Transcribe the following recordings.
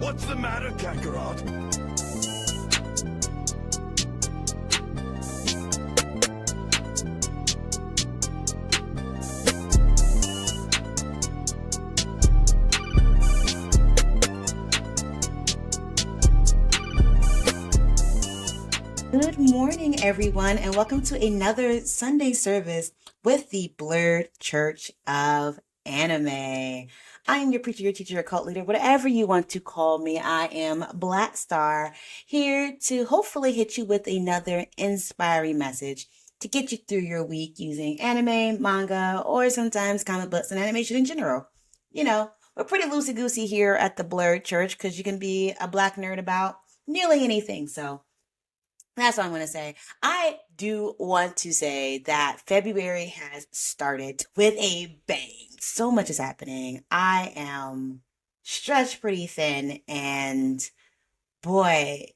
What's the matter, Kakarot? Good morning, everyone, and welcome to another Sunday service with the Blurred Church of Anime. I am your preacher, your teacher, your cult leader, whatever you want to call me. I am Black Star, here to hopefully hit you with another inspiring message to get you through your week using anime, manga, or sometimes comic books and animation in general. You know, we're pretty loosey-goosey here at the Blurred Church because you can be a black nerd about nearly anything, so that's what I'm going to say. I do want to say that February has started with a bang. So much is happening. I am stretched pretty thin, and boy,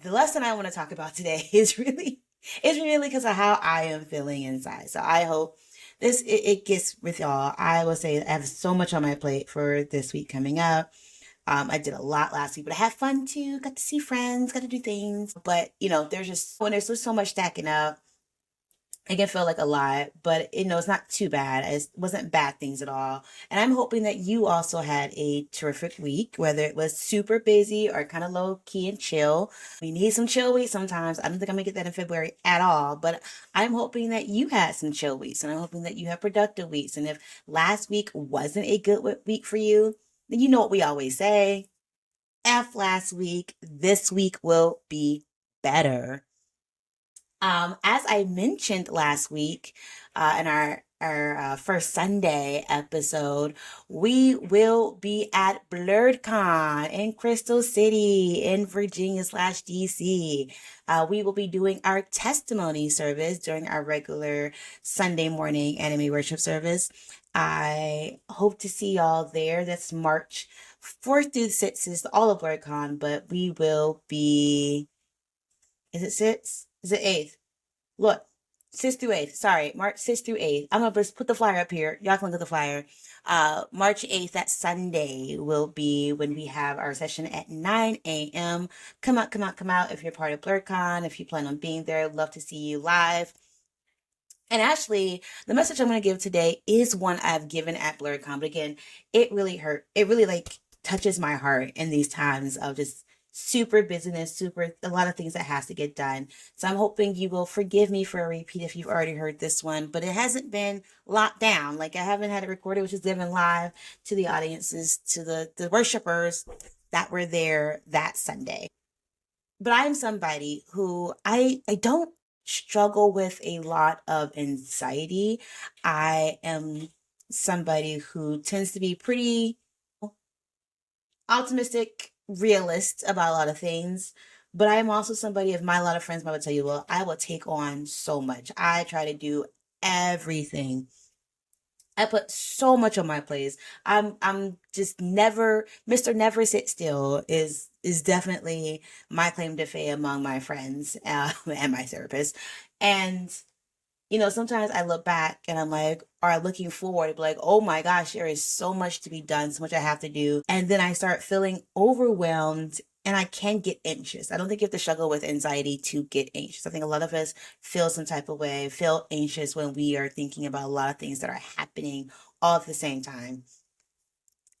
the lesson I want to talk about today is really because of how I am feeling inside. So I hope it gets with y'all. I will say I have so much on my plate for this week coming up. I did a lot last week, but I had fun too. Got to see friends, got to do things. But there's just when there's so much stacking up, it can feel like a lot. But it's not too bad. It wasn't bad things at all. And I'm hoping that you also had a terrific week, whether it was super busy or kind of low key and chill. We need some chill weeks sometimes. I don't think I'm gonna get that in February at all. But I'm hoping that you had some chill weeks, and I'm hoping that you have productive weeks. And if last week wasn't a good week for you, then you know what we always say. F last week, this week will be better. As I mentioned last week, in our first Sunday episode, we will be at BlurredCon in Crystal City in Virginia slash DC. We will be doing our testimony service during our regular Sunday morning anime worship service. I hope to see y'all there. That's March 4th through 6th is all of BlurredCon, but we will be, is it 6th? Is it 8th? Look, 6th through 8th. Sorry, March 6th through 8th. I'm gonna just put the flyer up here. Y'all can look at the flyer. March 8th, that Sunday, will be when we have our session at 9 a.m. Come out, come out, come out if you're part of BlurredCon. If you plan on being there, I'd love to see you live. And actually, the message I'm going to give today is one I've given at BlurredCon. But again, it really hurt. It really touches my heart in these times of just super busyness, a lot of things that has to get done. So I'm hoping you will forgive me for a repeat if you've already heard this one, but it hasn't been locked down. Like I haven't had it recorded, which is given live to the audiences, to the worshipers that were there that Sunday. But I'm somebody who I don't struggle with a lot of anxiety. I am somebody who tends to be pretty optimistic, realist about a lot of things. But I am also somebody, if a lot of friends might tell you, well, I will take on so much. I try to do everything. I put so much on my plate. I'm just never Mr. Never Sit Still is definitely my claim to fame among my friends and my therapist. And sometimes I look back and I'm like, or looking forward, be like, oh my gosh, there is so much to be done, so much I have to do. And then I start feeling overwhelmed and I can get anxious. I don't think you have to struggle with anxiety to get anxious. I think a lot of us feel some type of way, feel anxious when we are thinking about a lot of things that are happening all at the same time.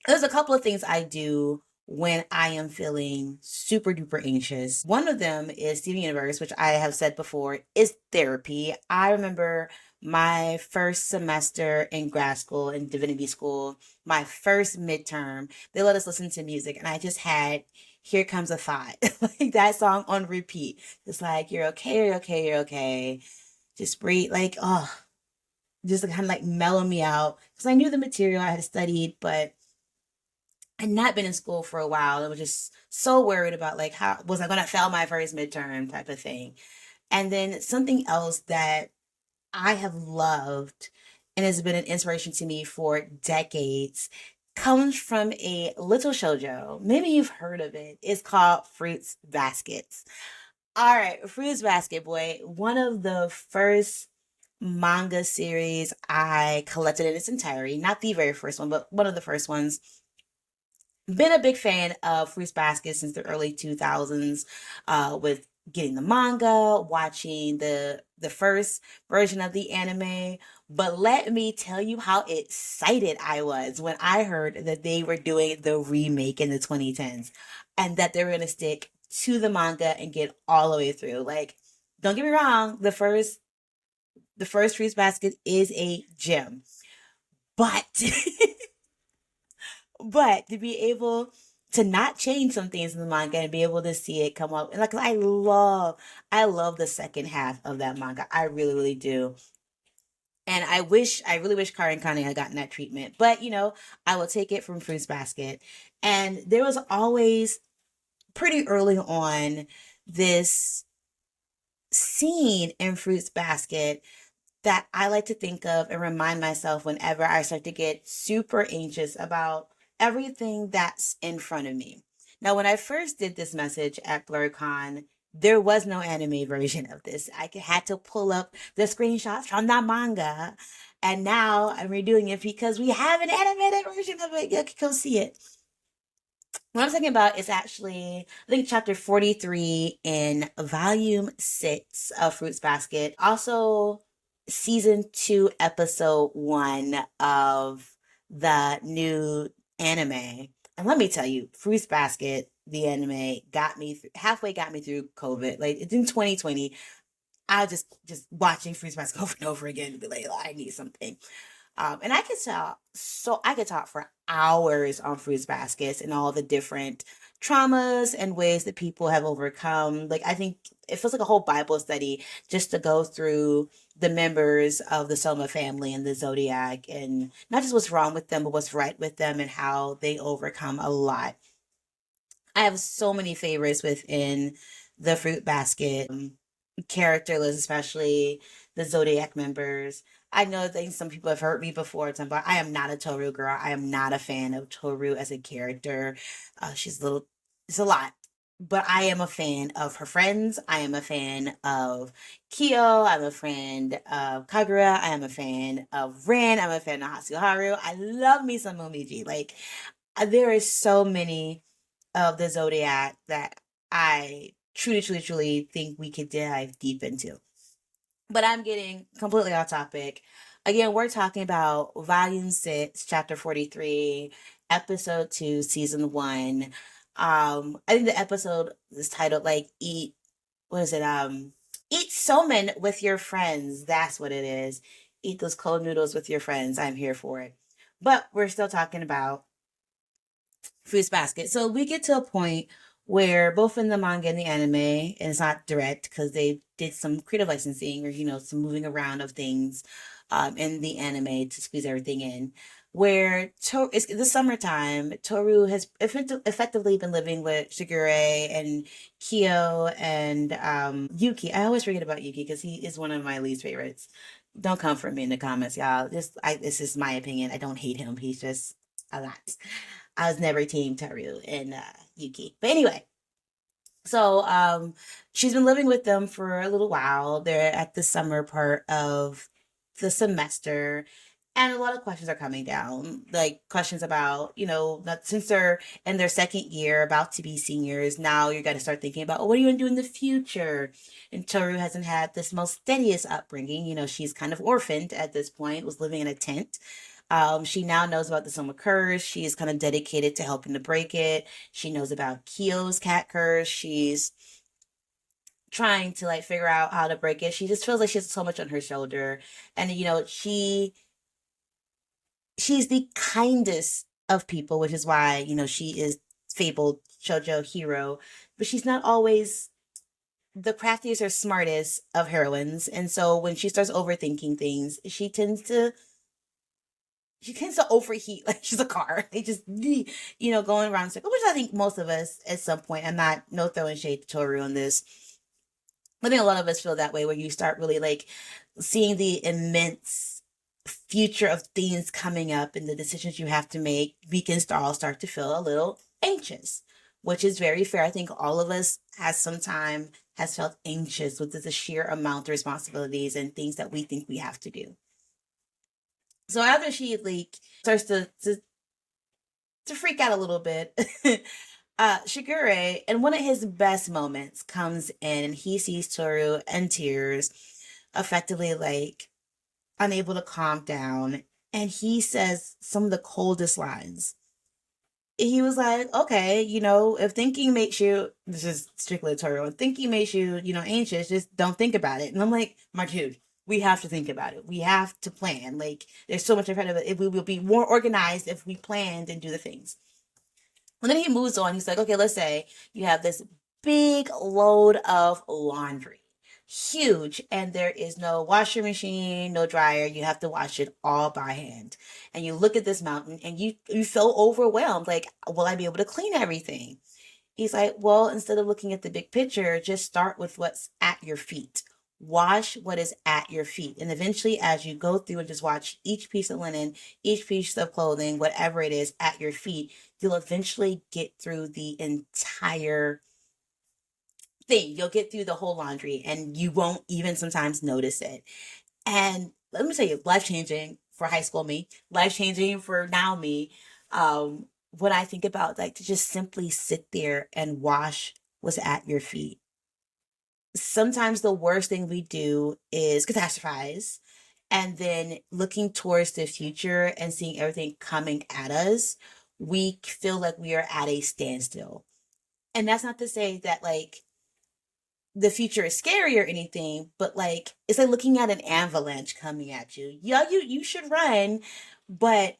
There's a couple of things I do when I am feeling super duper anxious. One of them is Steven Universe, which I have said before is therapy. I remember my first semester in grad school, in divinity school, my first midterm, they let us listen to music, and I just had Here Comes a Thought, like that song on repeat. It's like, you're okay, you're okay, you're okay. Just breathe, like, oh, just to kind of like mellow me out. Because I knew the material I had studied, but I'd not been in school for a while. I was just so worried about like how was I gonna fail my first midterm type of thing. And then something else that I have loved and has been an inspiration to me for decades comes from a little shoujo. Maybe you've heard of it. It's called Fruits Baskets. All right, Fruits Basket Boy, one of the first manga series I collected in its entirety, not the very first one, but one of the first ones. been a big fan of Fruits Basket since the early 2000s, with getting the manga, watching the first version of the anime. But let me tell you how excited I was when I heard that they were doing the remake in the 2010s and that they were going to stick to the manga and get all the way through. Like, don't get me wrong, the first Fruits Basket is a gem, but but to be able to not change some things in the manga and be able to see it come up, and like I love the second half of that manga. I really, really do. And I really wish Karen Kane had gotten that treatment. But I will take it from Fruits Basket. And there was always pretty early on this scene in Fruits Basket that I like to think of and remind myself whenever I start to get super anxious about everything that's in front of me. Now, when I first did this message at BlurCon, there was no anime version of this. Had to pull up the screenshots from the manga, and now I'm redoing it because we have an animated version of it. You can go see it. What I'm talking about is actually, I think, chapter 43 in volume 6 of Fruits Basket. Also, season 2, episode 1 of the new anime. And let me tell you, Fruits Basket, the anime, halfway got me through COVID. Like, it's in 2020. I was just watching Fruits Basket over and over again to be like, "Oh, I need something." And I could talk for hours on Fruits Baskets and all the different traumas and ways that people have overcome. Like, I think it feels like a whole Bible study just to go through the members of the Soma family and the Zodiac, and not just what's wrong with them, but what's right with them and how they overcome a lot. I have so many favorites within the Fruit Basket character list, especially the Zodiac members. I know that some people have heard me before talking about I am not a Toru girl. I am not a fan of Toru as a character. She's a little, it's a lot. But I am a fan of her friends. I am a fan of Kyo. I'm a fan of Kagura. I am a fan of Rin. I'm a fan of Hatsuharu. I love me some Momiji. Like, there is so many of the Zodiac that I truly, truly, truly think we could dive deep into. But I'm getting completely off topic. Again, we're talking about Volume 6, Chapter 43, Episode 2, Season 1. I think the episode is titled, like, what is it? Eat somen with your friends. That's what it is. Eat those cold noodles with your friends. I'm here for it. But we're still talking about Fruits Basket. So we get to a point where both in the manga and the anime, and it's not direct because they did some creative licensing or some moving around of things in the anime to squeeze everything in. Where it's the summertime, Toru has effectively been living with Shigure and Kyo and Yuki. I always forget about Yuki because he is one of my least favorites. Don't come for me in the comments, y'all. This is my opinion. I don't hate him. He's just a lot. I was never team Toru and Yuki. But anyway, so she's been living with them for a little while. They're at the summer part of the semester. And a lot of questions are coming down, like questions about, since they're in their second year, about to be seniors, now you're going to start thinking about, what are you going to do in the future? And Toru hasn't had this most steadiest upbringing. She's kind of orphaned at this point, was living in a tent. She now knows about the Soma curse. She is kind of dedicated to helping to break it. She knows about Kyo's cat curse. She's trying to like figure out how to break it. She just feels like she has so much on her shoulder. And she's the kindest of people, which is why, she is fabled shoujo hero, but she's not always the craftiest or smartest of heroines. And so when she starts overthinking things, she tends to overheat like she's a car. They just, going around in circles, which I think most of us at some point, I'm not, no throwing shade to Toru on this. I think a lot of us feel that way where you start really like seeing the immense future of things coming up and the decisions you have to make. We can all start to feel a little anxious, which is very fair. I think all of us has felt anxious with the sheer amount of responsibilities and things that we think we have to do. So after she like starts to to freak out a little bit. Shigure, and one of his best moments comes in and he sees Toru in tears, effectively like unable to calm down. And he says some of the coldest lines. He was like, okay, if thinking makes you, this is strictly a Toru, if thinking makes you, anxious, just don't think about it. And I'm like, my dude, we have to think about it. We have to plan. Like, there's so much in front of it. We will be more organized if we planned and do the things. And then he moves on. He's like, okay, let's say you have this big load of laundry, huge, and there is no washing machine, no dryer. You have to wash it all by hand. And you look at this mountain and you feel overwhelmed. Like, will I be able to clean everything? He's like, well, instead of looking at the big picture, just start with what's at your feet. Wash what is at your feet. And eventually, as you go through and just watch each piece of linen, each piece of clothing, whatever it is at your feet, you'll eventually get through the entire thing. You'll get through the whole laundry and you won't even sometimes notice it. And let me tell you, life changing for high school me, life changing for now me. When I think about like to just simply sit there and wash what's at your feet. Sometimes the worst thing we do is catastrophize and then looking towards the future and seeing everything coming at us, we feel like we are at a standstill. And that's not to say that like the future is scary or anything, but like it's like looking at an avalanche coming at you. Yeah, you should run, but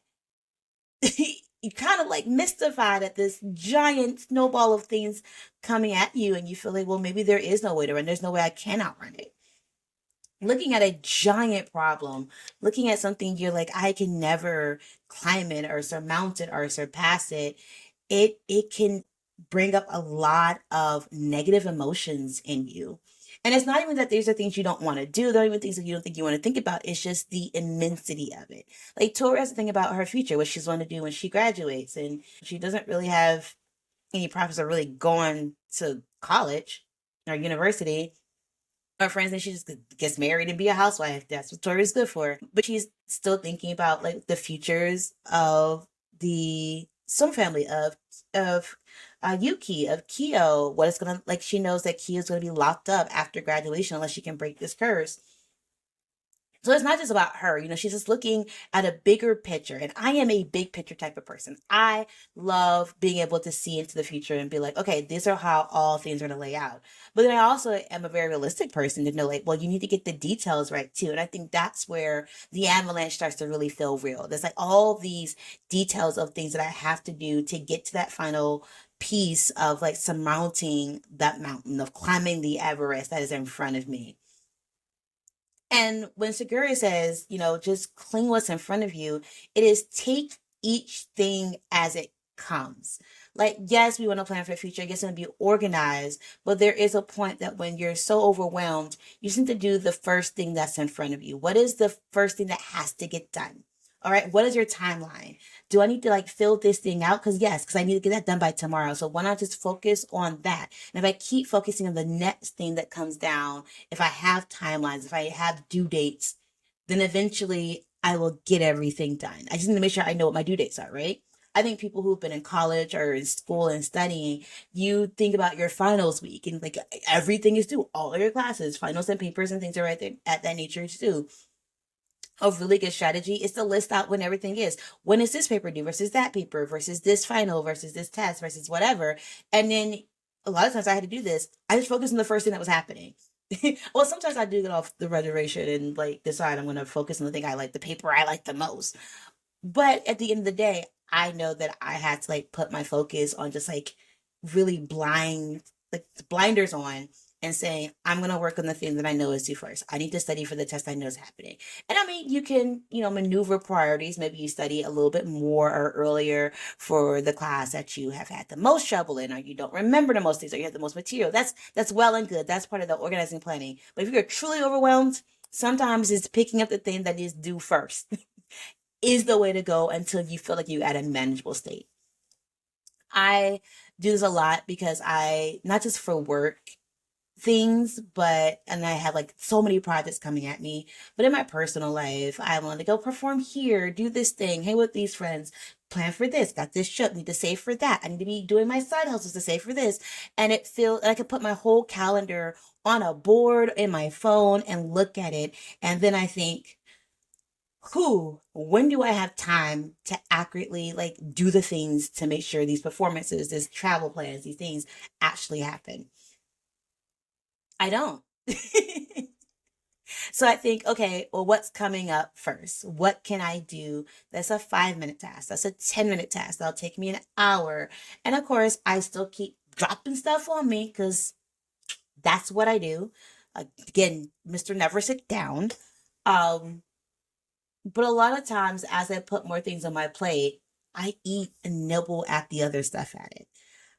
you kind of like mystified at this giant snowball of things coming at you, and you feel like, well, maybe there is no way to run. There's no way I can outrun it. Looking at a giant problem, looking at something you're like, I can never climb it or surmount it or surpass it. It can bring up a lot of negative emotions in you. And it's not even that these are things you don't want to do. They're not even things that you don't think you want to think about. It's just the immensity of it. Like Tori has to think about her future, what she's going to do when she graduates. And she doesn't really have any prospects of really going to college or university. Her friends think she just gets married and be a housewife. That's what Tori's good for. But she's still thinking about like the futures of the some family of Yuki, of Kyo, what it's gonna like. She knows that Kyo's gonna be locked up after graduation unless she can break this curse. So it's not just about her, she's just looking at a bigger picture. And I am a big picture type of person. I love being able to see into the future and be like, okay, these are how all things are going to lay out. But then I also am a very realistic person to know, like, well, you need to get the details right too. And I think that's where the avalanche starts to really feel real. There's like all these details of things that I have to do to get to that final piece of like surmounting that mountain, of climbing the Everest that is in front of me. And when Segura says, just clean what's in front of you, it is take each thing as it comes. Like, yes, we want to plan for the future. Yes, want to be organized, but there is a point that when you're so overwhelmed, you just need to do the first thing that's in front of you. What is the first thing that has to get done? All right, what is your timeline? Do I need to like fill this thing out? Because I need to get that done by tomorrow. So why not just focus on that? And if I keep focusing on the next thing that comes down, if I have timelines, if I have due dates, then eventually I will get everything done. I just need to make sure I know what my due dates are, right? I think people who've been in college or in school and studying, you think about your finals week and like everything is due, all of your classes, finals and papers and things are right there at that nature too. A really good strategy is to list out when everything is. When is this paper due versus that paper versus this final versus this test versus whatever. And then a lot of times I had to do this. I just focused on the first thing that was happening. Well, sometimes I do get off the reservation and like decide I'm going to focus on the thing I like, the paper I like the most. But at the end of the day, I know that I had to like put my focus on just like really like blinders on and saying, I'm going to work on the thing that I know is due first. I need to study for the test I know is happening. And I mean, you can, maneuver priorities. Maybe you study a little bit more or earlier for the class that you have had the most trouble in, or you don't remember the most things, or you have the most material. That's well and good. That's part of the organizing planning. But if you're truly overwhelmed, sometimes it's picking up the thing that is due first is the way to go until you feel like you're at a manageable state. I do this a lot because not just for work, things, and I have like so many projects coming at me. But in my personal life, I want to go perform here, do this thing, hang with these friends, plan for this, got this trip, need to save for that. I need to be doing my side hustles to save for this. And it feels I could put my whole calendar on a board in my phone and look at it. And then I think, when do I have time to accurately like do the things to make sure these performances, these travel plans, these things actually happen? I don't. So I think, okay, well, what's coming up first? What can I do? That's a 5 minute task. That's a 10-minute task. That'll take me an hour. And of course, I still keep dropping stuff on me because that's what I do. Again, Mr. Never Sit Down. Um, but a lot of times, as I put more things on my plate, I eat and nibble at the other stuff at it.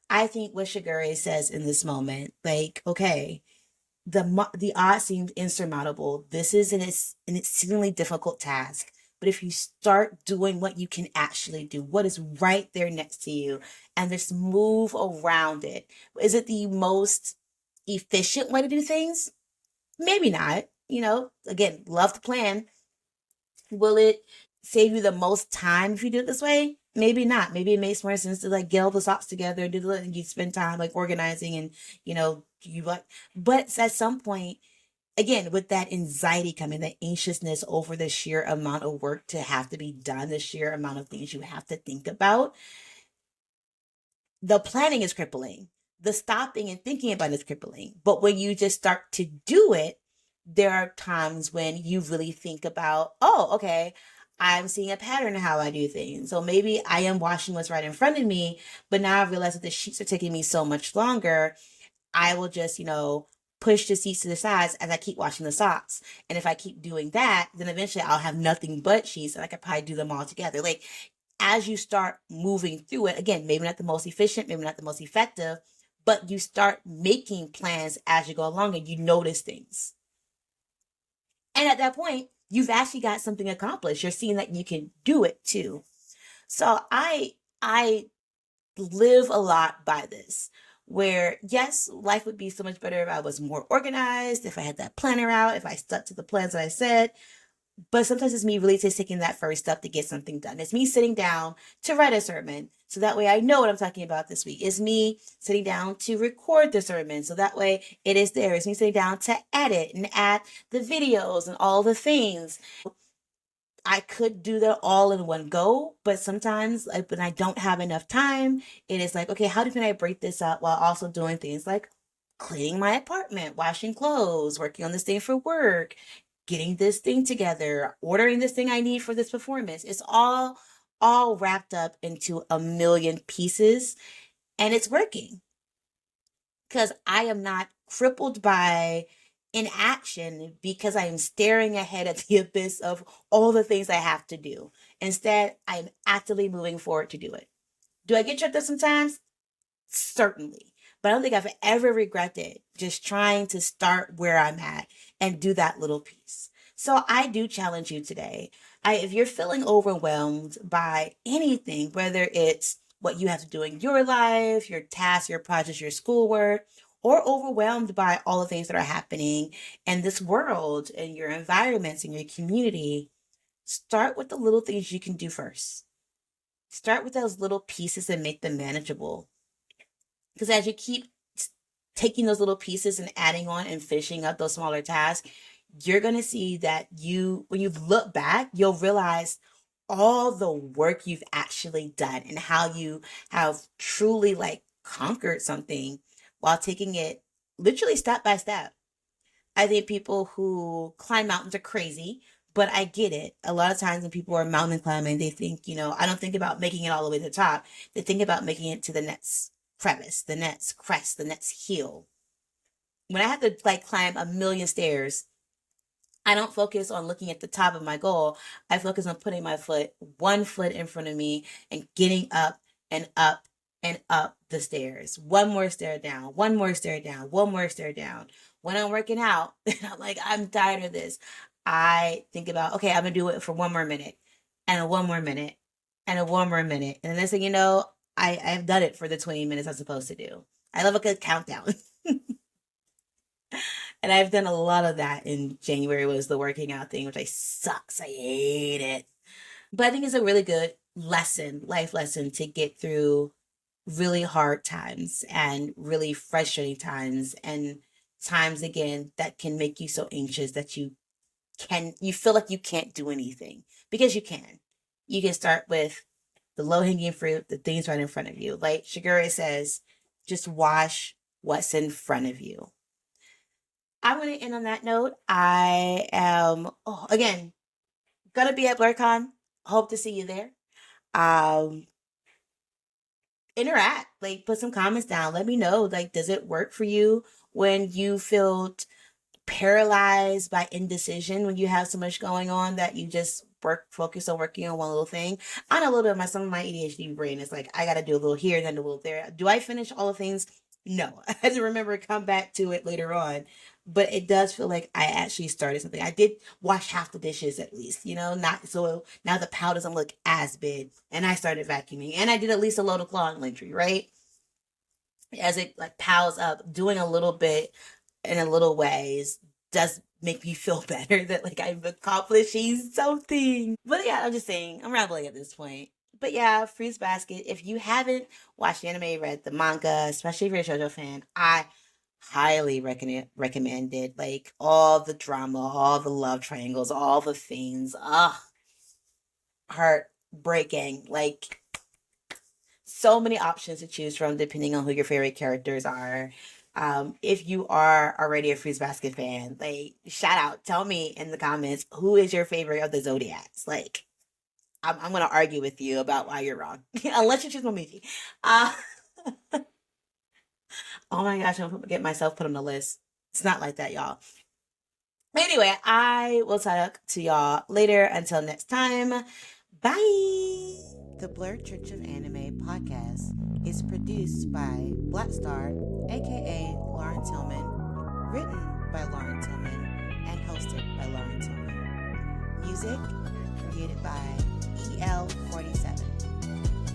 I think what Shigure says in this moment, like, okay, the odds seemed insurmountable. This is an exceedingly difficult task. But if you start doing what you can actually do, what is right there next to you, and just move around it, is it the most efficient way to do things? Maybe not. Again, love to plan. Will it save you the most time if you do it this way? Maybe not. Maybe it makes more sense to like get all the socks together, and you spend time like organizing and you like. But at some point, again, with that anxiety coming, that anxiousness over the sheer amount of work to have to be done, the sheer amount of things you have to think about, the planning is crippling. The stopping and thinking about it is crippling. But when you just start to do it, there are times when you really think about, oh, okay, I'm seeing a pattern in how I do things. So maybe I am washing what's right in front of me, but now I realize that the sheets are taking me so much longer. I will just, push the sheets to the sides as I keep washing the socks. And if I keep doing that, then eventually I'll have nothing but sheets and I could probably do them all together. Like as you start moving through it, again, maybe not the most efficient, maybe not the most effective, but you start making plans as you go along and you notice things. And at that point, you've actually got something accomplished. You're seeing that you can do it too. So I live a lot by this. Where yes, life would be so much better if I was more organized, if I had that planner out, if I stuck to the plans that I said. But sometimes it's me really just taking that first step to get something done. It's me sitting down to write a sermon. So that way I know what I'm talking about this week. It's me sitting down to record the sermon. So that way it is there. It's me sitting down to edit and add the videos and all the things. I could do that all in one go, but sometimes like when I don't have enough time, it is like, okay, how can I break this up while also doing things like cleaning my apartment, washing clothes, working on this thing for work, getting this thing together, ordering this thing I need for this performance. It's all wrapped up into a million pieces and it's working because I am not crippled by inaction because I am staring ahead at the abyss of all the things I have to do. Instead, I am actively moving forward to do it. Do I get tripped up sometimes? Certainly. But I don't think I've ever regretted just trying to start where I'm at and do that little piece. So I do challenge you today. If you're feeling overwhelmed by anything, whether it's what you have to do in your life, your tasks, your projects, your schoolwork, or overwhelmed by all the things that are happening in this world, in your environments, in your community, start with the little things you can do first. Start with those little pieces and make them manageable. Because as you keep taking those little pieces and adding on and finishing up those smaller tasks, you're going to see that when you look back, you'll realize all the work you've actually done and how you have truly like conquered something while taking it literally step by step. I think people who climb mountains are crazy, but I get it. A lot of times when people are mountain climbing, they think, I don't think about making it all the way to the top. They think about making it to the next crevice, the next crest, the next hill. When I have to like climb a million stairs, I don't focus on looking at the top of my goal. I focus on putting one foot in front of me and getting up and up and up the stairs. One more stair down, one more stair down, one more stair down. When I'm working out, I'm like, I'm tired of this. I think about, okay, I'm going to do it for one more minute and one more minute and one more minute. And the next thing you know, I've done it for the 20 minutes I'm supposed to do. I love a good countdown. And I've done a lot of that in January was the working out thing, which I sucks. I hate it. But I think it's a really good lesson, life lesson to get through really hard times and really frustrating times and times again that can make you so anxious that you feel like you can't do anything because you can. You can start with the low hanging fruit, the things right in front of you. Like Shigure says, just wash what's in front of you. I'm going to end on that note. I am, again, going to be at BlurCon. Hope to see you there. Um, Interact, like put some comments down. Let me know, like, does it work for you when you feel paralyzed by indecision, when you have so much going on that you just focus on working on one little thing? I know a little bit of some of my ADHD brain is like, I got to do a little here, then a little there. Do I finish all the things? No. I have to remember to come back to it later on. But it does feel like I actually started something. I did wash half the dishes at least, not so now the pile doesn't look as big. And I started vacuuming. And I did at least a load of laundry, right? As it like piles up, doing a little bit in a little ways does make me feel better that like I'm accomplishing something. But yeah, I'm just saying, I'm rambling at this point. But yeah, Fruits Basket, if you haven't watched the anime, read the manga, especially if you're a JoJo fan, I highly recommend it. Like all the drama, all the love triangles, all the things. Heartbreaking. Like so many options to choose from depending on who your favorite characters are. If you are already a Fruits Basket fan, like shout out, tell me in the comments who is your favorite of the Zodiacs. Like I'm gonna argue with you about why you're wrong, unless you choose Momiji. Uh, oh my gosh, I'm gonna get myself put on the list. It's not like that, y'all. Anyway, I will talk to y'all later. Until next time, bye. The Blurred Church of Anime podcast is produced by Black Star, aka Lauren Tillman, written by Lauren Tillman, and hosted by Lauren Tillman. Music created by EL47.